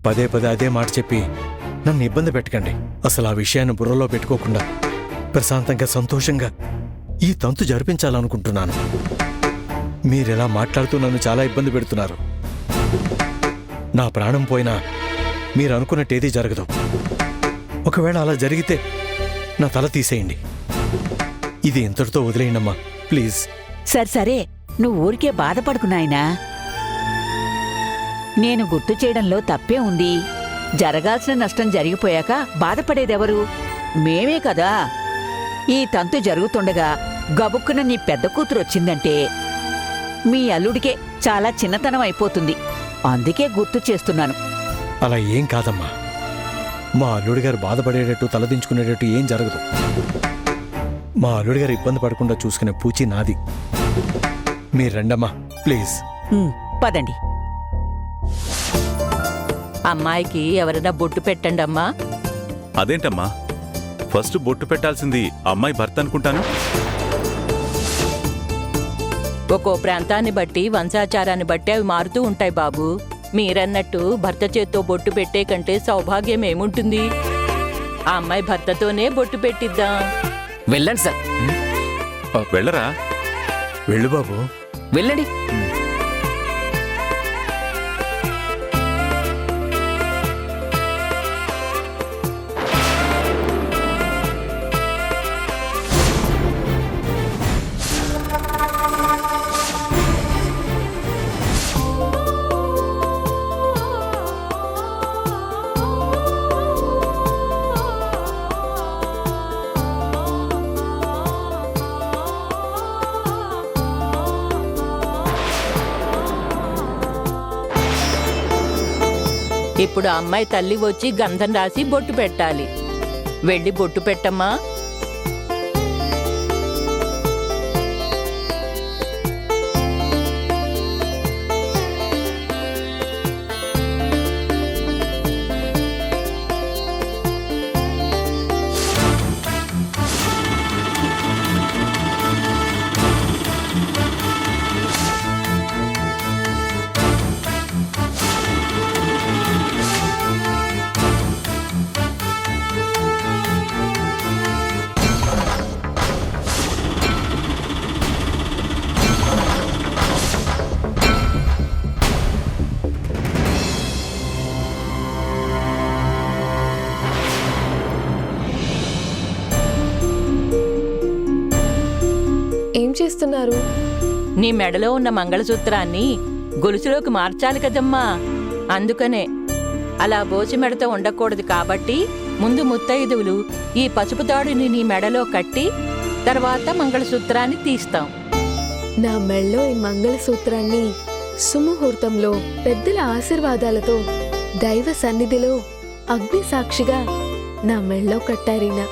పదే పదే అదే మాట చెప్పి నన్ను ఇబ్బంది పెట్టకండి. అసలు ఆ విషయాన్ని బుర్రలో పెట్టుకోకుండా ప్రశాంతంగా సంతోషంగా ఈ తంతు జరిపించాలనుకుంటున్నాను. మీరెలా మాట్లాడుతూ నన్ను చాలా ఇబ్బంది పెడుతున్నారు. నా ప్రాణం పోయినా మీరు అనుకున్నట్టేదీ జరగదు. ఒకవేళ అలా జరిగితే నా తల తీసేయండి. ఇది ఇంతటితో వదిలేయండమ్మా, ప్లీజ్. సరే నువ్వు ఊరికే బాధపడుకు నాయనా. నేను గుర్తు చేయడంలో తప్పే ఉంది. జరగాల్సిన నష్టం జరిగిపోయాక బాధపడేదెవరు? మేమే కదా. ఈ తంతు జరుగుతుండగా గబుక్కున నీ పెద్ద కూతురు వచ్చిందంటే మీ అల్లుడికే చాలా చిన్నతనం అయిపోతుంది. అందుకే గుర్తు చేస్తున్నాను. అలా ఏం కాదమ్మా. మా అల్లుడి గారు బాధపడేటట్టు తలదించుకునేటట్టు ఏం జరగదు. మా అల్లుడి గారు ఇబ్బంది పడకుండా చూసుకునే పూచి నాది. మీరు రండమ్మా, ప్లీజ్. పదండి. అమ్మాయికి ఎవరైనా బొట్టు పెట్టండి అమ్మా. అదేంటమ్మా, ఫస్ట్ బొట్టు పెట్టాల్సింది అమ్మాయి భర్త అనుకుంటాను. ఒక్కో ప్రాంతాన్ని బట్టి వంశాచారాన్ని బట్టి అవి మారుతూ ఉంటాయి బాబు. మీరన్నట్టు భర్త చేత్తో బొట్టు పెట్టే కంటే సౌభాగ్యం ఏముంటుంది? ఆ అమ్మాయి భర్తతోనే బొట్టు పెట్టిద్దాం. వెళ్ళండి సార్. వెళ్ళరా? వెళ్ళు బాబు, వెళ్ళండి. ఇప్పుడు ఆ అమ్మాయి తల్లి వచ్చి గంధం రాసి బొట్టు పెట్టాలి. వెళ్ళి బొట్టు పెట్టమ్మా. ఏం చేస్తున్నారు? నీ మెడలో ఉన్న మంగళసూత్రాన్ని గొలుసులోకి మార్చాలి కదమ్మా. అందుకనే అలా బోసి మెడతో ఉండకూడదు. కాబట్టి ముందు ముత్తైదువులు ఈ పసుపు తాడుని నీ మెడలో కట్టి తర్వాత మంగళసూత్రాన్ని తీస్తాం. నా మెడలో ఈ మంగళసూత్రాన్ని సుముహూర్తంలో పెద్దల ఆశీర్వాదాలతో దైవ సన్నిధిలో అగ్ని సాక్షిగా నా మెడలో కట్టారీనా.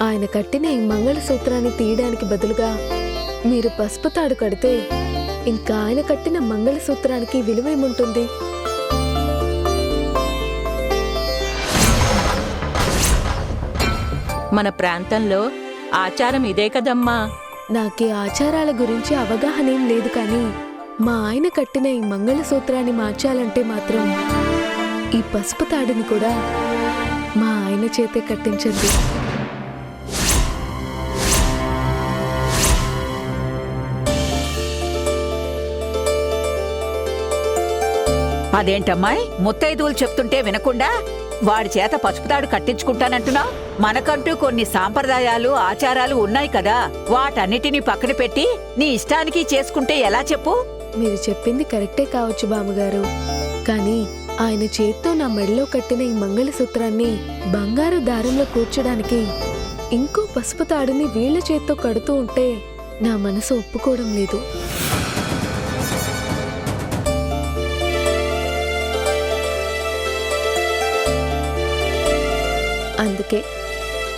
ఆయన కట్టిన ఈ మంగళసూత్రాన్ని తీయడానికి బదులుగా మీరు పసుపు తాడు కడితే ఇంకా ఆయన కట్టిన మంగళసూత్రానికి విలువేముంటుంది? మన ప్రాంతంలో ఆచారం ఇదే కదమ్మా. నాకీ ఆచారాల గురించి అవగాహన ఏం లేదు, కానీ మా ఆయన కట్టిన ఈ మంగళసూత్రాన్ని మార్చాలంటే మాత్రం ఈ పసుపు తాడుని కూడా మా ఆయన చేతే కట్టించండి. అదేంటమ్మాయి, ముత్తైదువులు చెప్తుంటే వినకుండా వాడి చేత పసుపుతాడు కట్టించుకుంటానంటున్నావు? మనకంటూ కొన్ని సాంప్రదాయాలు ఆచారాలు ఉన్నాయి కదా, వాటన్నిటినీ పక్కన పెట్టి నీ ఇష్టానికి చేసుకుంటే ఎలా చెప్పు? మీరు చెప్పింది కరెక్టే కావచ్చు బామ్మగారు, కానీ ఆయన చేత్తో నా మెడలో కట్టిన ఈ మంగళసూత్రాన్ని బంగారు దారంలో కూర్చోడానికి ఇంకో పసుపు తాడుని వీళ్ల చేత్తో కడుతూ ఉంటే నా మనసు ఒప్పుకోవడం లేదు. అందుకే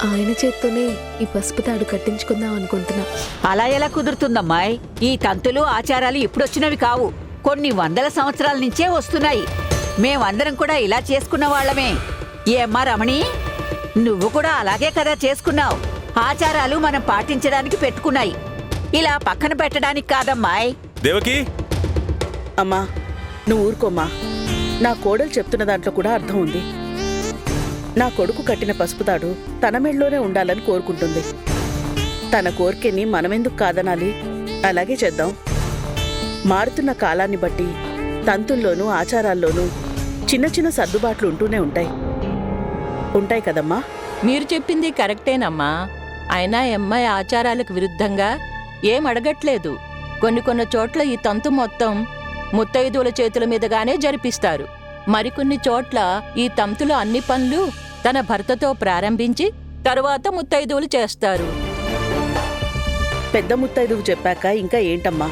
ఆయన చేత్తోనే ఈ పసుపు తాడు కట్టించుకుందాం అనుకుంటున్నా. అలా ఎలా కుదురుతుందమ్మాయి? ఈ తంతులు ఆచారాలు ఇప్పుడొచ్చినవి కావు, కొన్ని వందల సంవత్సరాల నుంచే వస్తున్నాయి. మేమందరం కూడా ఇలా చేసుకున్న వాళ్ళమే. ఏమ్మా రమణి, నువ్వు కూడా అలాగే కదా చేసుకున్నావు. ఆచారాలు మనం పాటించడానికి పెట్టుకున్నాయి, ఇలా పక్కన పెట్టడానికి కాదమ్మాయ్. దేవకి, అమ్మా నువ్వు ఊరుకోమ్మా. నా కోడలు చెప్తున్న దాంట్లో కూడా అర్థం ఉంది. నా కొడుకు కట్టిన పసుపుతాడు తన మెళ్ళలోనే ఉండాలని కోరుకుంటుంది. తన కోరికని మనమెందుకు కాదనాలి? అలాగే చేద్దాం. మారుతున్న కాలాన్ని బట్టి తంతుల్లోనూ ఆచారాల్లోనూ చిన్న చిన్న సర్దుబాట్లు ఉంటూనే ఉంటాయి కదమ్మా. మీరు చెప్పింది కరెక్టేనమ్మా. అయినా అమ్మాయి ఆచారాలకు విరుద్ధంగా ఏం అడగట్లేదు. కొన్ని చోట్ల ఈ తంతు మొత్తం ముత్తైదువుల చేతుల మీదుగానే జరిపిస్తారు. మరికొన్ని చోట్ల ఈ తంతులో అన్ని పనులు తన భర్తతో ప్రారంభించి తరువాత ముత్తైదువులు చేస్తారు. పెద్ద ముత్తైదువు చెప్పాక ఇంకా ఏంటమ్మా?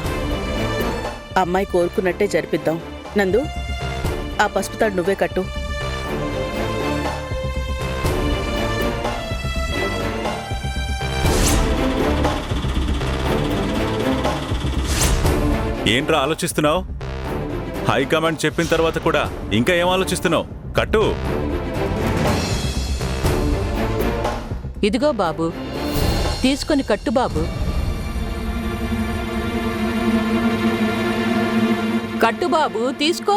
అమ్మాయి కోరుకున్నట్టే జరిపిద్దాం. నందు, ఆ పసుపుతాడు నువ్వే కట్టు. ఏంట్రా ఆలోచిస్తున్నావు? హైకమాండ్ చెప్పిన తర్వాత కూడా ఇంకా ఏం ఆలోచిస్తున్నావు? కట్టు. ఇదిగో బాబు, తీసుకొని కట్టు బాబు. కట్టు బాబు, తీసుకో.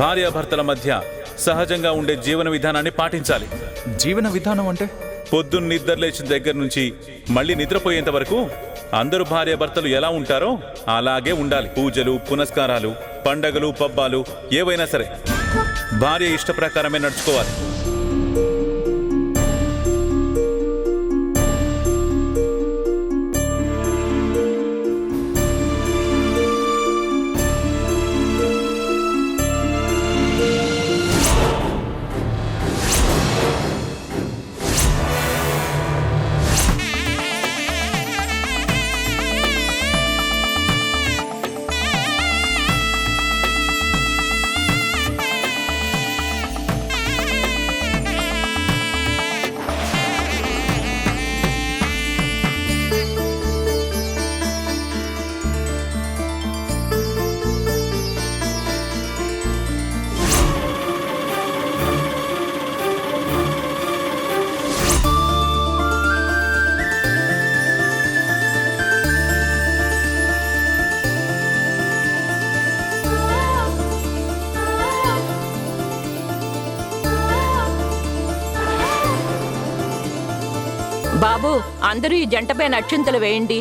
భార్యాభర్తల మధ్య సహజంగా ఉండే జీవన విధానాన్ని పాటించాలి. జీవన విధానం అంటే? పొద్దున్న నిద్ర లేచిన దగ్గర నుంచి మళ్ళీ నిద్రపోయేంత వరకు అందరూ భార్యాభర్తలు ఎలా ఉంటారో అలాగే ఉండాలి. పూజలు, పునస్కారాలు, పండగలు, పబ్బాలు ఏవైనా సరే భార్య ఇష్ట ప్రకారమే నడుచుకోవాలి. బాబు, అందరూ ఈ జంటపై అక్షింతలు వేయండి.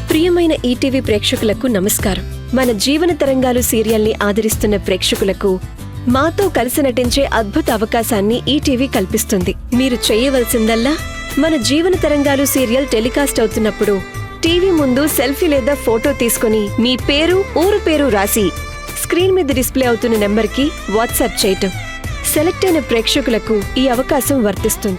ప్రియమైన ఈటీవీ ప్రేక్షకులకు నమస్కారం. మన జీవన తరంగాలు సీరియల్ని ఆదరిస్తున్న ప్రేక్షకులకు మాతో కలిసి నటించే అద్భుత అవకాశాన్ని ఈటీవీ కల్పిస్తుంది. మీరు చేయవలసిందల్లా మన జీవన తరంగాలు సీరియల్ టెలికాస్ట్ అవుతున్నప్పుడు టీవీ ముందు సెల్ఫీ లేదా ఫోటో తీసుకుని మీ పేరు, ఊరు పేరు రాసి స్క్రీన్ మీద డిస్ప్లే అవుతున్న నెంబర్కి వాట్సాప్ చేయటం. సెలెక్ట్ అయిన ప్రేక్షకులకు ఈ అవకాశం వర్తిస్తుంది.